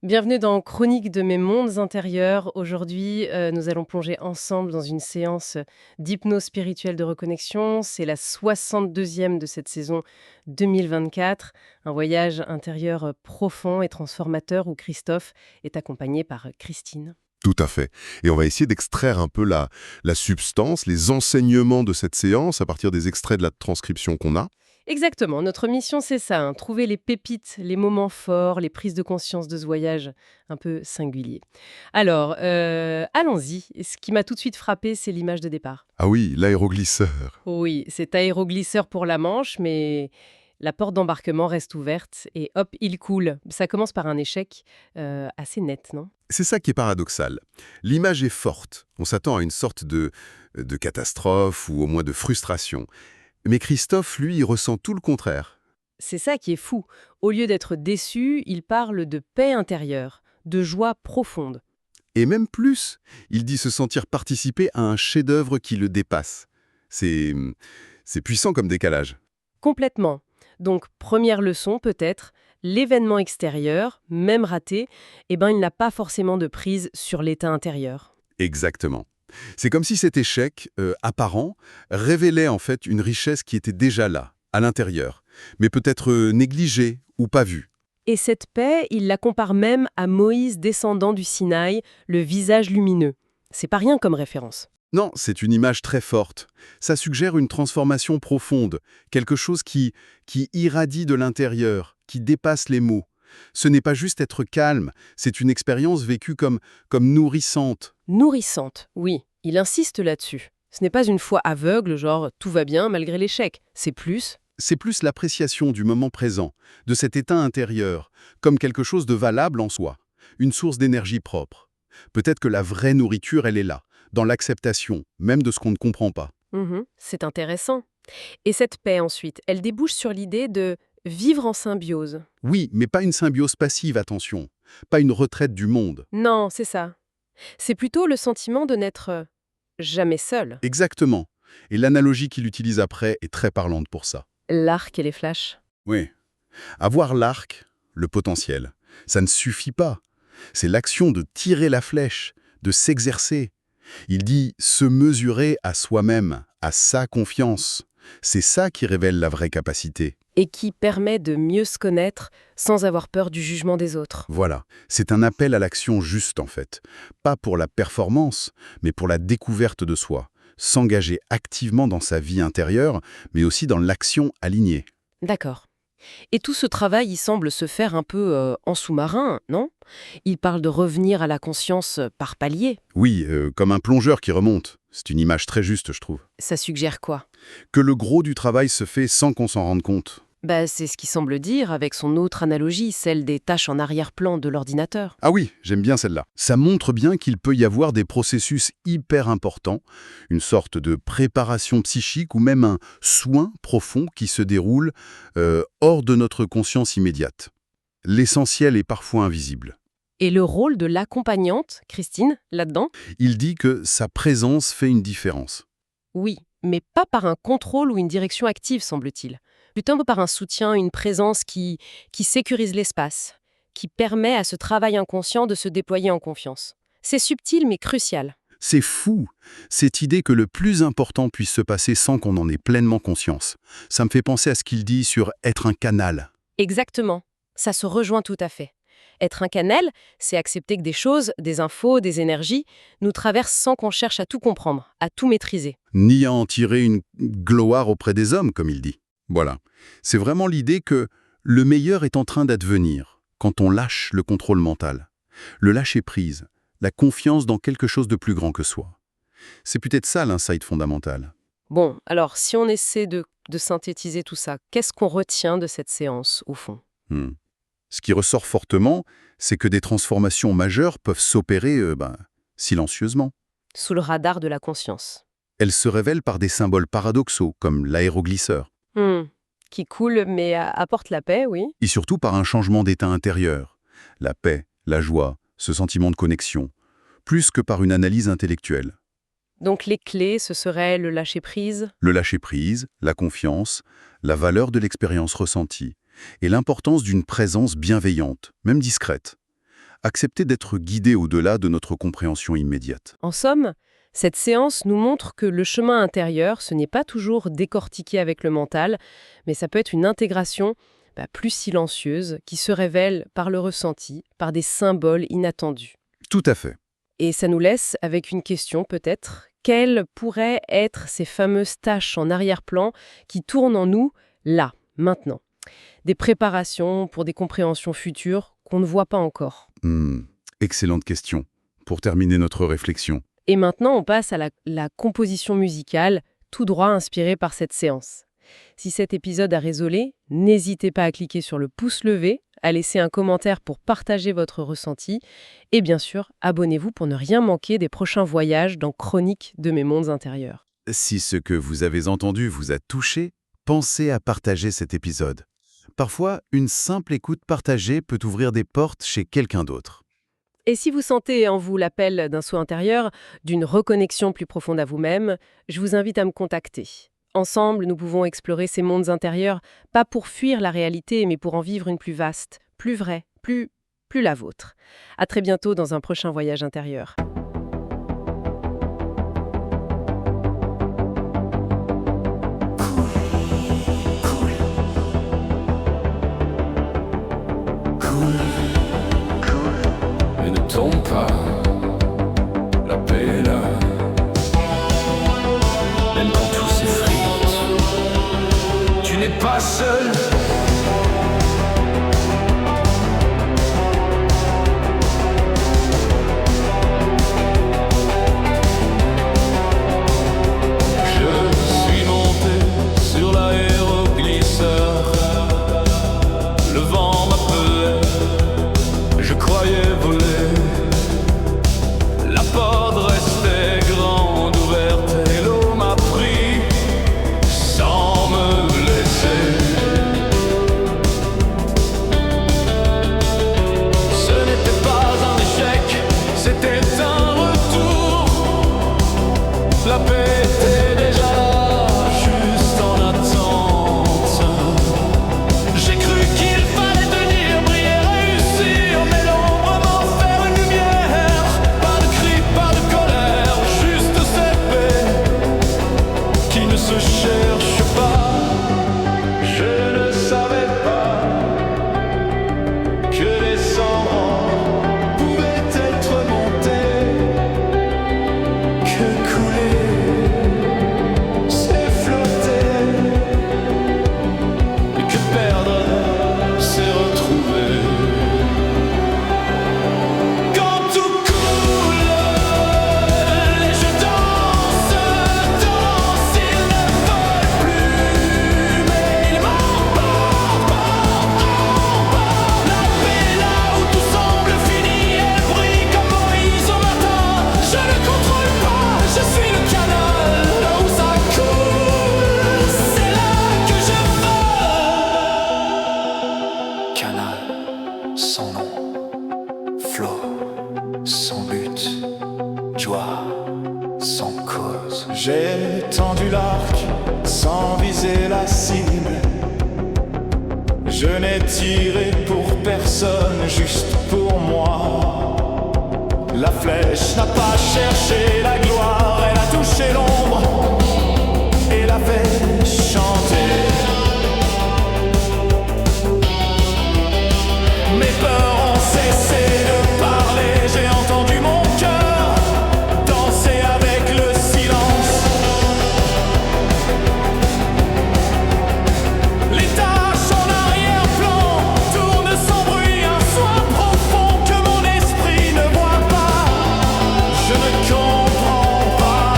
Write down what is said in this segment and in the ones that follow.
Bienvenue dans Chronique de mes mondes intérieurs. Aujourd'hui, nous allons plonger ensemble dans une séance d'hypnose spirituelle de reconnexion. C'est la 62e de cette saison 2024. Un voyage intérieur profond et transformateur où Christophe est accompagné par Christine. Tout à fait. Et on va essayer d'extraire un peu la substance, les enseignements de cette séance à partir des extraits de la transcription qu'on a. Exactement, notre mission c'est ça, hein, trouver les pépites, les moments forts, les prises de conscience de ce voyage un peu singulier. Alors, allons-y. Ce qui m'a tout de suite frappé, c'est l'image de départ. Ah oui, l'aéroglisseur. Oui, c'est aéroglisseur pour la Manche, mais la porte d'embarquement reste ouverte et hop, il coule. Ça commence par un échec assez net, non? C'est ça qui est paradoxal. L'image est forte. On s'attend à une sorte de catastrophe ou au moins de frustration. Mais Christophe, lui, il ressent tout le contraire. C'est ça qui est fou. Au lieu d'être déçu, il parle de paix intérieure, de joie profonde. Et même plus, il dit se sentir participer à un chef-d'œuvre qui le dépasse. C'est c'est puissant comme décalage. Complètement. Donc, première leçon peut-être, l'événement extérieur, même raté, il n'a pas forcément de prise sur l'état intérieur. Exactement. C'est comme si cet échec, apparent, révélait en fait une richesse qui était déjà là, à l'intérieur, mais peut-être négligée ou pas vue. Et cette paix, il la compare même à Moïse descendant du Sinaï, le visage lumineux. C'est pas rien comme référence. Non, c'est une image très forte. Ça suggère une transformation profonde, quelque chose qui irradie de l'intérieur, qui dépasse les mots. Ce n'est pas juste être calme, c'est une expérience vécue comme nourrissante. Nourrissante, oui, il insiste là-dessus. Ce n'est pas une foi aveugle, genre tout va bien malgré l'échec. C'est plus. C'est plus l'appréciation du moment présent, de cet état intérieur, comme quelque chose de valable en soi, une source d'énergie propre. Peut-être que la vraie nourriture, elle est là, dans l'acceptation, même de ce qu'on ne comprend pas. C'est intéressant. Et cette paix ensuite, elle débouche sur l'idée de vivre en symbiose. Oui, mais pas une symbiose passive, attention. Pas une retraite du monde. Non, c'est ça. C'est plutôt le sentiment de n'être jamais seul. Exactement. Et l'analogie qu'il utilise après est très parlante pour ça. L'arc et les flashs. Oui. Avoir l'arc, le potentiel, ça ne suffit pas. C'est l'action de tirer la flèche, de s'exercer. Il dit se mesurer à soi-même, à sa confiance. C'est ça qui révèle la vraie capacité. Et qui permet de mieux se connaître sans avoir peur du jugement des autres. Voilà, c'est un appel à l'action juste en fait. Pas pour la performance, mais pour la découverte de soi. S'engager activement dans sa vie intérieure, mais aussi dans l'action alignée. D'accord. Et tout ce travail, il semble se faire un peu en sous-marin, non? Il parle de revenir à la conscience par paliers. Oui, comme un plongeur qui remonte. C'est une image très juste, je trouve. Ça suggère quoi? Que le gros du travail se fait sans qu'on s'en rende compte. C'est ce qu'il semble dire avec son autre analogie, celle des tâches en arrière-plan de l'ordinateur. Ah oui, j'aime bien celle-là. Ça montre bien qu'il peut y avoir des processus hyper importants, une sorte de préparation psychique ou même un soin profond qui se déroule hors de notre conscience immédiate. L'essentiel est parfois invisible. Et le rôle de l'accompagnante, Christine, là-dedans? Il dit que sa présence fait une différence. Oui, mais pas par un contrôle ou une direction active, semble-t-il. Plutôt par un soutien, une présence qui sécurise l'espace, qui permet à ce travail inconscient de se déployer en confiance. C'est subtil mais crucial. C'est fou, cette idée que le plus important puisse se passer sans qu'on en ait pleinement conscience. Ça me fait penser à ce qu'il dit sur être un canal. Exactement. Ça se rejoint tout à fait. Être un canal, c'est accepter que des choses, des infos, des énergies, nous traversent sans qu'on cherche à tout comprendre, à tout maîtriser. Ni à en tirer une gloire auprès des hommes, comme il dit. Voilà. C'est vraiment l'idée que le meilleur est en train d'advenir quand on lâche le contrôle mental, le lâcher-prise, la confiance dans quelque chose de plus grand que soi. C'est peut-être ça l'insight fondamental. Bon, alors si on essaie de synthétiser tout ça, qu'est-ce qu'on retient de cette séance, au fond? Hmm. Ce qui ressort fortement, c'est que des transformations majeures peuvent s'opérer silencieusement. Sous le radar de la conscience. Elles se révèlent par des symboles paradoxaux, comme l'aéroglisseur, Hmm. Qui coule mais apporte la paix, oui. et surtout par un changement d'état intérieur, la paix, la joie, ce sentiment de connexion, plus que par une analyse intellectuelle. Donc les clés, ce serait le lâcher-prise. Le lâcher-prise, la confiance, la valeur de l'expérience ressentie, et l'importance d'une présence bienveillante, même discrète. accepter d'être guidé au-delà de notre compréhension immédiate. En somme, cette séance nous montre que le chemin intérieur, ce n'est pas toujours décortiqué avec le mental, mais ça peut être une intégration plus silencieuse qui se révèle par le ressenti, par des symboles inattendus. Tout à fait. Et ça nous laisse avec une question peut-être. Quelles pourraient être ces fameuses tâches en arrière-plan qui tournent en nous, là, maintenant? Des préparations pour des compréhensions futures qu'on ne voit pas encore. Excellente question. Pour terminer notre réflexion. Et maintenant, on passe à la composition musicale, tout droit inspirée par cette séance. Si cet épisode a résonné, n'hésitez pas à cliquer sur le pouce levé, à laisser un commentaire pour partager votre ressenti et bien sûr, abonnez-vous pour ne rien manquer des prochains voyages dans Chroniques de mes mondes intérieurs. Si ce que vous avez entendu vous a touché, pensez à partager cet épisode. Parfois, une simple écoute partagée peut ouvrir des portes chez quelqu'un d'autre. Et si vous sentez en vous l'appel d'un saut intérieur, d'une reconnexion plus profonde à vous-même, je vous invite à me contacter. Ensemble, nous pouvons explorer ces mondes intérieurs, pas pour fuir la réalité, mais pour en vivre une plus vaste, plus vraie, plus la vôtre. À très bientôt dans un prochain voyage intérieur. Et ne tombe pas, la paix est là. Même quand tout s'effrite, tu n'es pas seul. Je suis monté sur l'aéroglisseur. Le vent m'appelait, je croyais voler. La porte restait grande ouverte et l'eau m'a pris sans me laisser. Ce n'était pas un échec, c'était un retour. La paix était déjà là, juste en attente. J'ai cru qu'il fallait tenir, briller, réussir, mais l'ombre m'en fait une lumière. Pas de cris, pas de colère, juste cette paix qui ne se cherche pas. Je ne savais pas que les cendres pouvaient être montés, que couler, c'est flotter, et que perdre, c'est retrouver. Quand tout coule, les jeux dansent, ils ne volent plus, mais ils m'emportent, la paix là où tout semble fini, elle brille comme Moïse au matin. Je ne contrôle pas, je suis le canal, là où ça coule, c'est là que je veux. Canal, sans nom, flot, sans but, joie, sans cause. J'ai tendu l'arc sans viser la cible. Je n'ai tiré pour personne, juste pour moi. La flèche n'a pas cherché la gloire, elle a touché l'ombre et l'a fait chanter. Mes peurs ont cessé de parler, j'ai entendu mon cœur danser avec le silence. Les tâches en arrière-plan tournent sans bruit, un soin profond que mon esprit ne voit pas. Je ne comprends pas.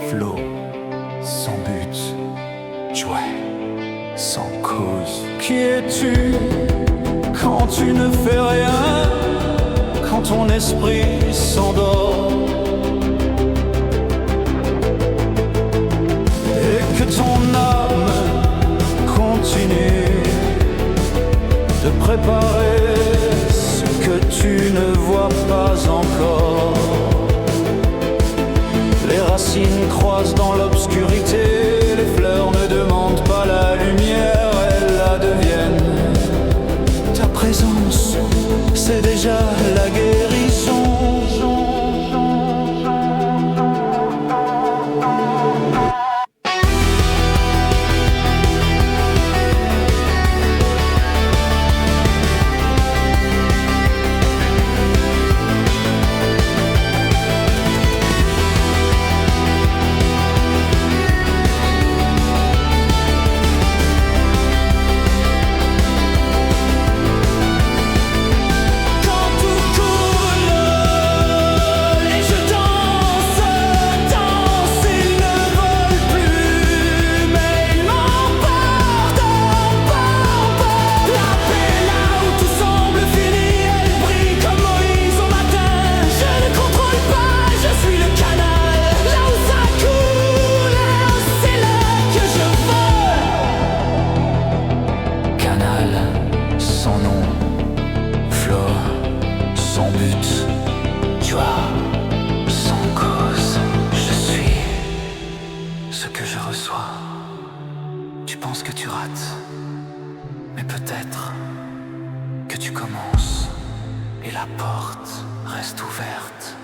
flot, sans but, joie, sans cause. Qui es-tu quand tu ne fais rien, quand ton esprit s'endort et que ton âme continue de préparer ce que tu ne vois pas encore? Les racines croisent dans l'obscurité, les fleurs ne demandent pas la lumière, elles la deviennent. Ta présence, c'est déjà la guérison. Sans but, joie, sans cause. Je suis ce que je reçois. Tu penses que tu rates, mais peut-être que tu commences et la porte reste ouverte.